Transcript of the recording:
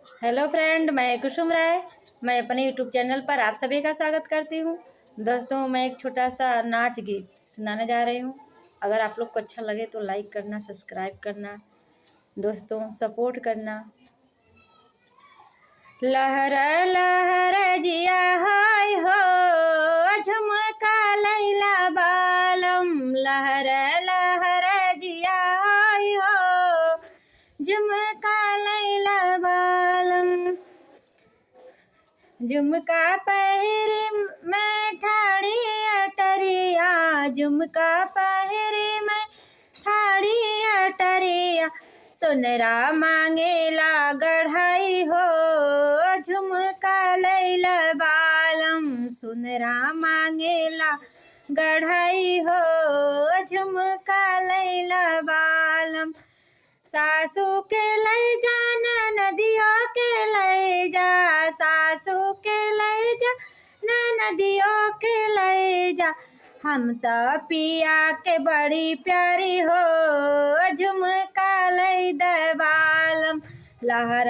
Hello friend, मैं कुसुम राय। मैं अपने यूट्यूब चैनल पर आप सभी का स्वागत करती हूँ। दोस्तों, मैं एक छोटा सा नाच गीत सुनाने जा रही हूँ। अगर आप लोग को अच्छा लगे तो लाइक करना, सब्सक्राइब करना, दोस्तों सपोर्ट करना। लहर लहर जिया हाय हो, झुमका लैला बालम। लहर लहर जिया हाय हो, झुमका लैला बालम। झुमका पहिरे मैं ठाड़ी अटरिया, झुमका पहिरे मैं ठाड़ी अटरिया। सोनरा मांगेला गढ़ाई हो, झुमका लैला बालम। सोनरा मांगेला गढ़ाई हो, झुमका लैला बालम। सासू के ले जा नदियों के ले जा, सासू के ले जा नदियों के ले जा। हम तो पिया के बड़ी प्यारी हो, झुमका ले दे बालम। लहर